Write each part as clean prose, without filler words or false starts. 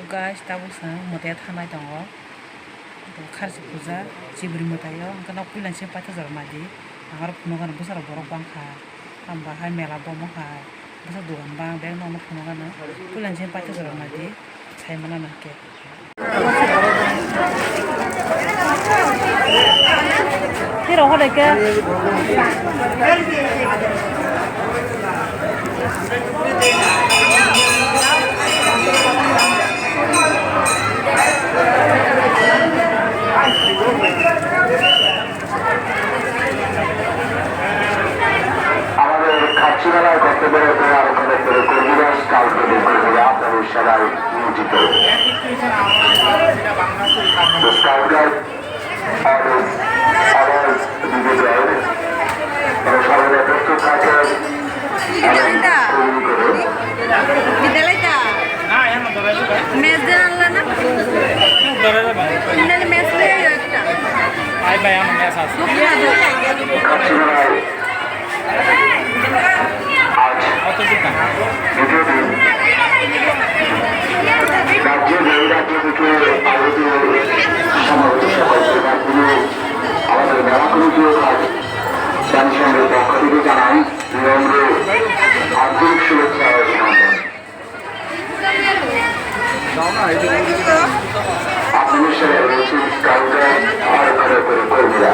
guys tabuk sang mote thanai tongo kharsi puja chibri motayo angkana puilan se paita jor madi angar punogan busara borok bangkha amba hai mela bomo hai busa dogan bang beng no punogan puilan se paita jor madi thai mana na ke Hero hole ke আমাদের খাচ্ছিমেলায় কর্তব্যের উপরে আলোচনা করে কর্মীরা স্কাউটদের কর্মীরা আপনাদের সবাই নিয়োজিত স্কাউট গাইড অলওয়েজ বিজয় এবং সর্বদা প্রস্তুত থাকে তৈরি করে খাচ্ছিমেলায় আজ দ্বিতীয় দিন রাজ্য বহিরাজ্য থেকে আগত সমাবেত সকল ক্রীড়াগুলো আমাদের মেলা কমিটিও আজ জাতিসংঘের পক্ষ থেকে জানাই বিনম্র আন্তরিক শুভেচ্ছা ও অভিনন্দন। আপনাদের সাথে রয়েছে স্কাউটার আর ঘরে করে কর্মীরা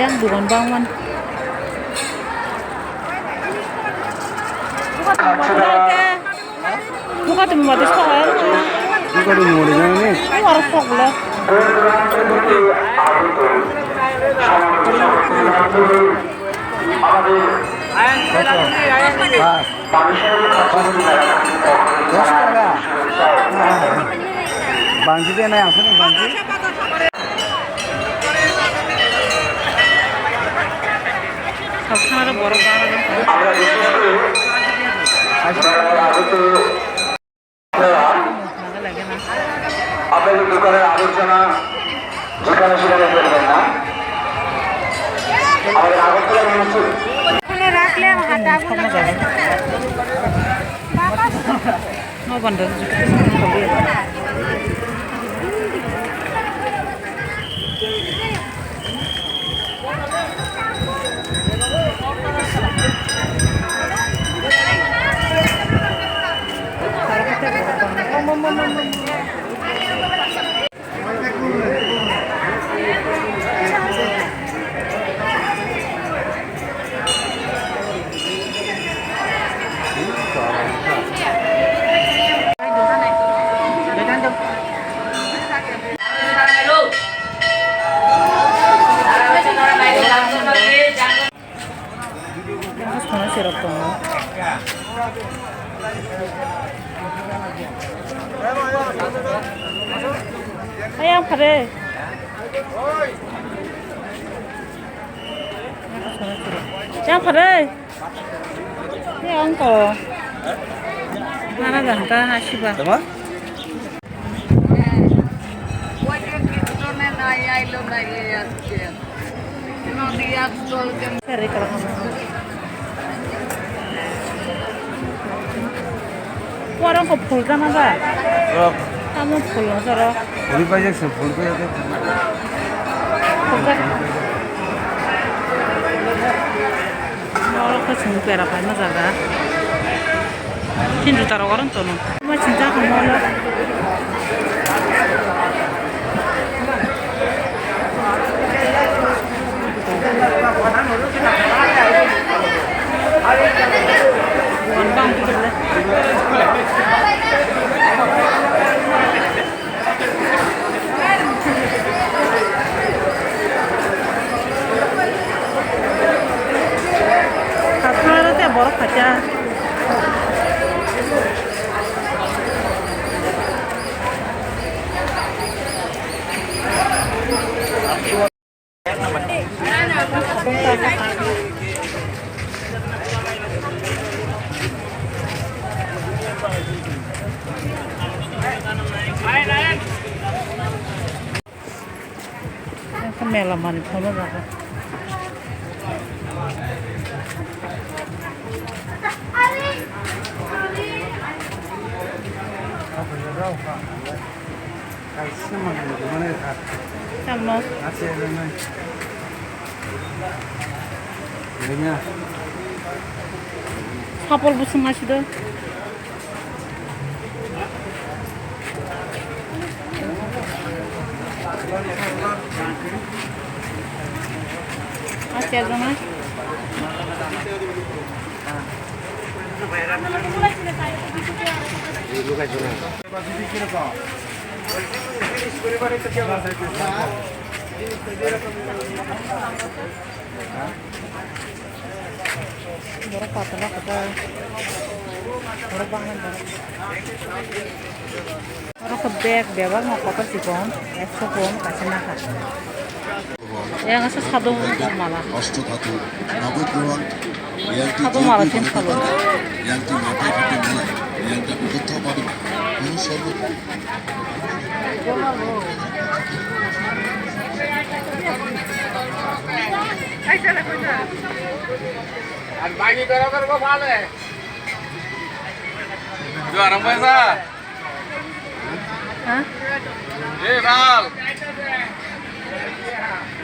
yang bukan bangun buka tuh mau batas kok buka tuh mau dengan ini harus kok lah bangji dia naik apa nih bangji সবসময় বড় গান আপনাদের দোকানের আলোচনা যেখানে সেখানে করবেন না আমাদের আগরতলা মিউনিসিপাল রাখলে বন্ধ sirap to ayam pare yang pare ini angko mana ganta hasiba Cari kalau warung kok full kan apa? Kamu full nggak full banyak sih full tuh ya kan full kan? Kalau ke sini berapa ini jaga? Cinta taruh orang tuh no. Cuma cinta kamu lah. Bukan bang, মেলা মানে ভালো জায়গা কেমন আছে supple বুসুং আসিদ আচ্ছা একজন বড় পাতলা কথা বড় বাংলা বড় ব্যাগ ব্যবহার কত চিকন 100 কম কাছে না খা yang asa sadu malah অষ্টধাতু নবগ্রহণ sadu malah tin kalau ইয়াংটি মাথায় ফেটে মেলা ইয়াংটা উদ্ধ পাবে কোন সর্ব আর বাকি করবো ভালো আরাম পয়সা hah এ ভাল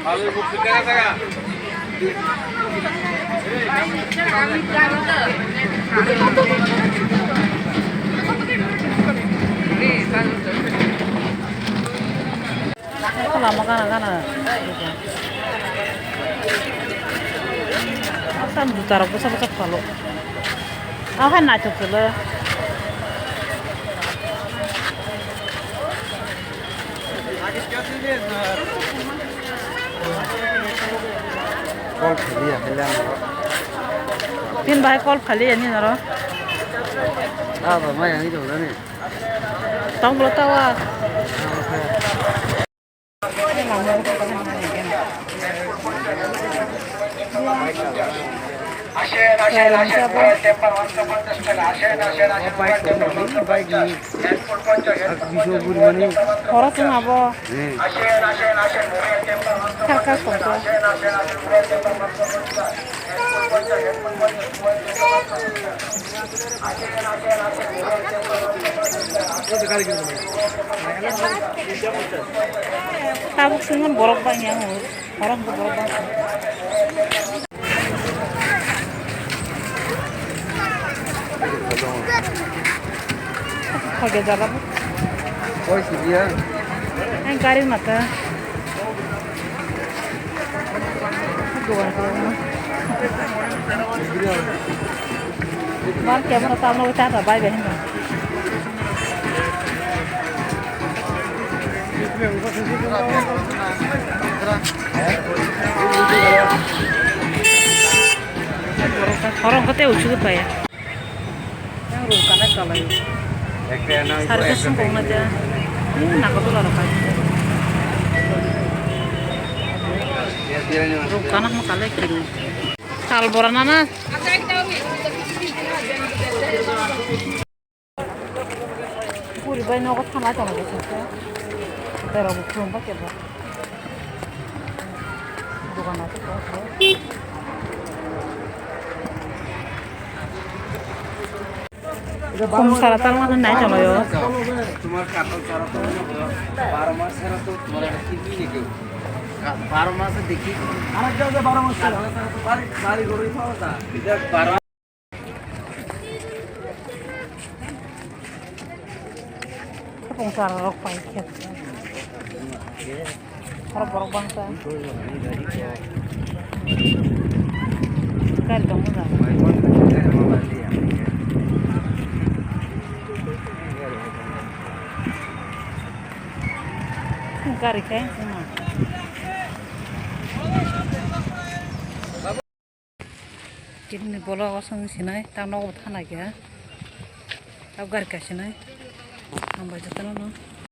ভালো বুক ঠিক আছে গা lama kan Asam juta rupiah sama kalau aku kan naik dulu call খেলি খেলাম tin bahaya kol kali ini naro apa mah yang itu nih tong belum tahu আসেন আসেন আসেন 5350 টাকা আসেন আসেন আসেন বাইক মানে orang tuh ngapa আসেন আসেন আসেন kakak foto আসেন আসেন tabuk sini borok banyak orang tuh borok banget Pakai jalan কই Syria garis mata Duan kalau Mar kamera tahu kita apa baik ini orang kata ujuk apa ya yang rukannya kalau একটা না harusnya sembung aja ini nak tuh lorok aja rukanak makalnya kiri kalboran anak puri bayi nokot sama aja nggak sih terus belum pakai apa bukan apa kung saratan mana naik kalau yo তোমার কাটল সারা তো 12 মাস ছাড়া তো তোমার একটা কিনবি না কেউ 12 মাসে দেখি আরেকটা 12 মাস ছাড়া তো বাড়ি গড়ি পাওয়া যায় এটা 12 kung sararok pa ikat harap borok bangsa kali kamu dah kari kain semua kini bola kosong sini tanah utara lagi ya aku kari kasih nih nambah jatuh